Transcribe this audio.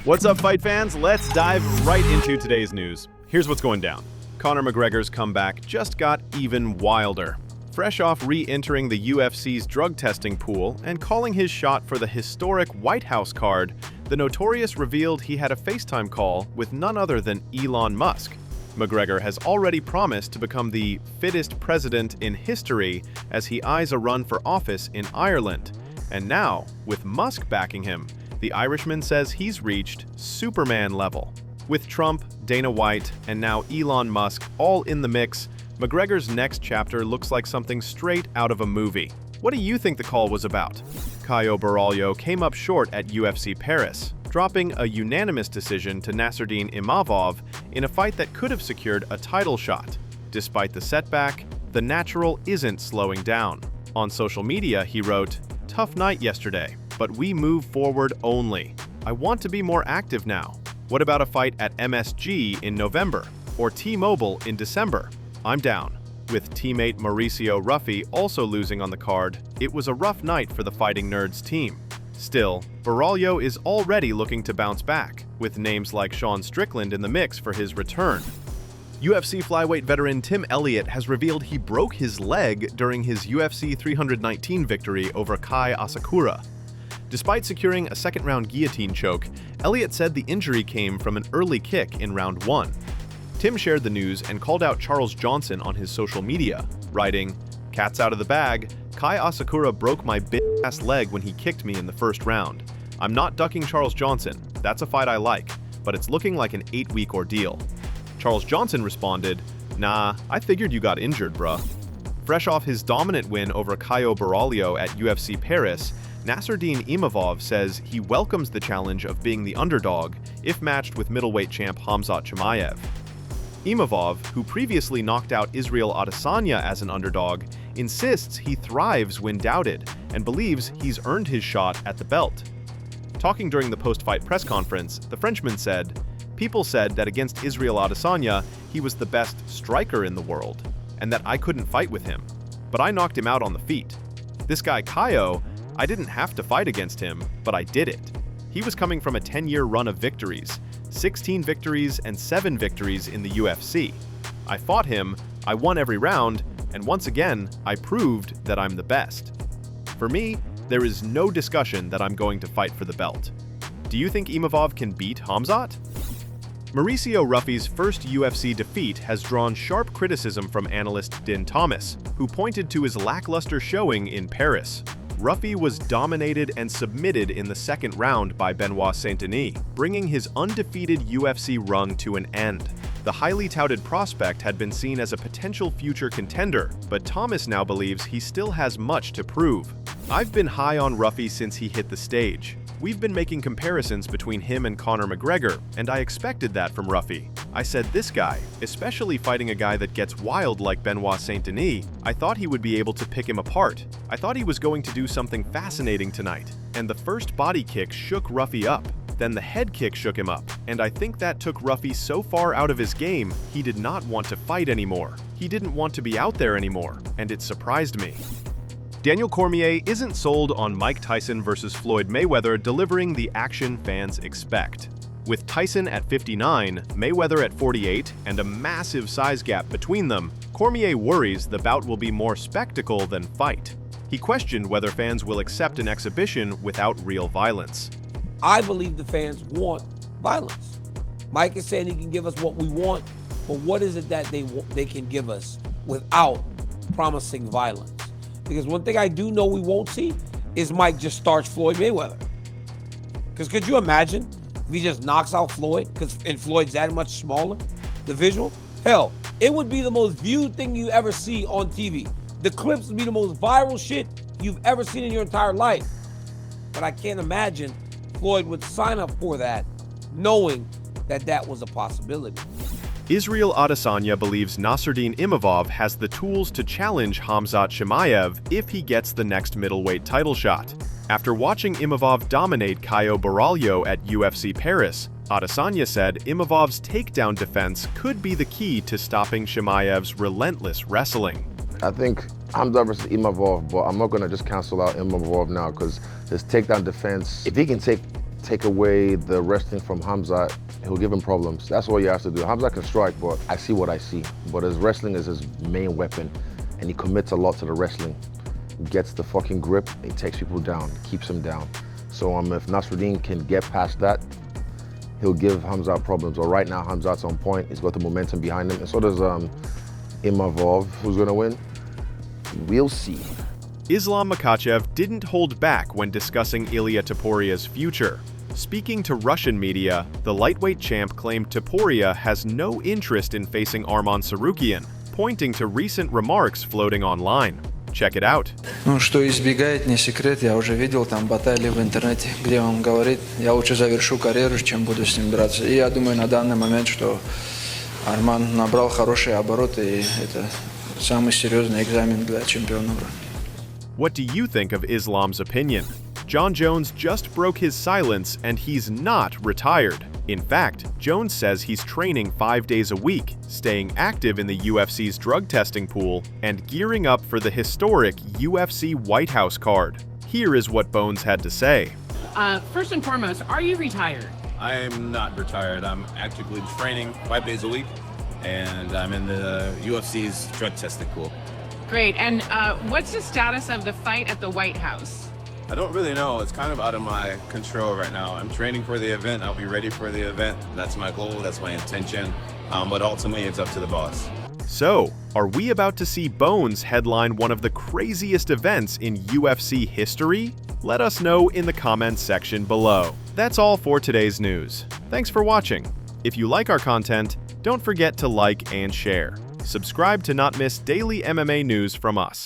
What's up, fight fans? Let's dive right into today's news. Here's what's going down. Conor McGregor's comeback just got even wilder. Fresh off re-entering the UFC's drug testing pool and calling his shot for the historic White House card, the Notorious revealed he had a FaceTime call with none other than Elon Musk. McGregor has already promised to become the fittest president in history as he eyes a run for office in Ireland. And now, with Musk backing him, the Irishman says he's reached Superman level. With Trump, Dana White, and now Elon Musk all in the mix, McGregor's next chapter looks like something straight out of a movie. What do you think the call was about? Caio Borralho came up short at UFC Paris, dropping a unanimous decision to Nasruddin Imavov in a fight that could have secured a title shot. Despite the setback, the natural isn't slowing down. On social media, he wrote, "Tough night yesterday, but we move forward only. I want to be more active now. What about a fight at MSG in November or T-Mobile in December? I'm down." With teammate Mauricio Ruffy also losing on the card, it was a rough night for the Fighting Nerds team. Still, Borralho is already looking to bounce back, with names like Sean Strickland in the mix for his return. UFC flyweight veteran Tim Elliott has revealed he broke his leg during his UFC 319 victory over Kai Asakura. Despite securing a second-round guillotine choke, Elliott said the injury came from an early kick in round 1. Tim shared the news and called out Charles Johnson on his social media, writing, "Cat's out of the bag. Kai Asakura broke my big-ass leg when he kicked me in the first round. I'm not ducking Charles Johnson. That's a fight I like, but it's looking like an 8-week ordeal." Charles Johnson responded, "Nah, I figured you got injured, bruh." Fresh off his dominant win over Caio Borralho at UFC Paris, Nasruddin Imavov says he welcomes the challenge of being the underdog if matched with middleweight champ Khamzat Chimaev. Imavov, who previously knocked out Israel Adesanya as an underdog, insists he thrives when doubted and believes he's earned his shot at the belt. Talking during the post-fight press conference, the Frenchman said, "People said that against Israel Adesanya, he was the best striker in the world, and that I couldn't fight with him. But I knocked him out on the feet. This guy Caio, I didn't have to fight against him, but I did it. He was coming from a 10-year run of victories, 16 victories and 7 victories in the UFC. I fought him, I won every round, and once again, I proved that I'm the best. For me, there is no discussion that I'm going to fight for the belt." Do you think Imavov can beat Khamzat? Mauricio Ruffy's first UFC defeat has drawn sharp criticism from analyst Din Thomas, who pointed to his lackluster showing in Paris. Ruffy was dominated and submitted in the second round by Benoit Saint-Denis, bringing his undefeated UFC run to an end. The highly touted prospect had been seen as a potential future contender, but Thomas now believes he still has much to prove. "I've been high on Ruffy since he hit the stage. We've been making comparisons between him and Conor McGregor, and I expected that from Ruffy. I said this guy, especially fighting a guy that gets wild like Benoit Saint-Denis, I thought he would be able to pick him apart. I thought he was going to do something fascinating tonight. And the first body kick shook Ruffy up. Then the head kick shook him up, and I think that took Ruffy so far out of his game, he did not want to fight anymore. He didn't want to be out there anymore, and it surprised me." Daniel Cormier isn't sold on Mike Tyson versus Floyd Mayweather delivering the action fans expect. With Tyson at 59, Mayweather at 48, and a massive size gap between them, Cormier worries the bout will be more spectacle than fight. He questioned whether fans will accept an exhibition without real violence. I believe the fans want violence. Mike is saying he can give us what we want, but what is it that they can give us without promising violence? Because one thing I do know we won't see is Mike just starts Floyd Mayweather. Because could you imagine if he just knocks out Floyd, and Floyd's that much smaller, the visual? Hell, it would be the most viewed thing you ever see on TV. The clips would be the most viral shit you've ever seen in your entire life. But I can't imagine Floyd would sign up for that, knowing that that was a possibility. Israel Adesanya believes Nasruddin Imavov has the tools to challenge Khamzat Chimaev if he gets the next middleweight title shot. After watching Imavov dominate Caio Borralho at UFC Paris, Adesanya said Imavov's takedown defense could be the key to stopping Chimaev's relentless wrestling. I think Khamzat versus Imavov, but I'm not going to just cancel out Imavov now because his takedown defense, if he can take take away the wrestling from Khamzat, he'll give him problems. That's all you have to do. Khamzat can strike, but I see what I see. But his wrestling is his main weapon, and he commits a lot to the wrestling. He gets the fucking grip, he takes people down, keeps him down. So if Nasruddin can get past that, he'll give Khamzat problems. But right now, Khamzat's on point. He's got the momentum behind him. And so does Imavov. Who's gonna win? We'll see. Islam Makhachev didn't hold back when discussing Ilia Topuria's future. Speaking to Russian media, the lightweight champ claimed Topuria has no interest in facing Arman Tsarukyan, pointing to recent remarks floating online. Check it out. Ну, что избегает, не секрет. Я уже видел там баталии в интернете, где он говорит, я лучше завершу карьеру, чем буду с ним драться. И я думаю на данный момент, что Арман набрал хорошие обороты, и это самый серьезный экзамен для чемпиона. What do you think of Islam's opinion? John Jones just broke his silence and he's not retired. In fact, Jones says he's training 5 days a week, staying active in the UFC's drug testing pool, and gearing up for the historic UFC White House card. Here is what Bones had to say. First and foremost, are you retired? I am not retired. I'm actively training 5 days a week, and I'm in the UFC's drug testing pool. Great. And what's the status of the fight at the White House? I don't really know. It's kind of out of my control right now. I'm training for the event. I'll be ready for the event. That's my goal. That's my intention. But ultimately, it's up to the boss. So, are we about to see Bones headline one of the craziest events in UFC history? Let us know in the comments section below. That's all for today's news. Thanks for watching. If you like our content, don't forget to like and share. Subscribe to not miss daily MMA news from us.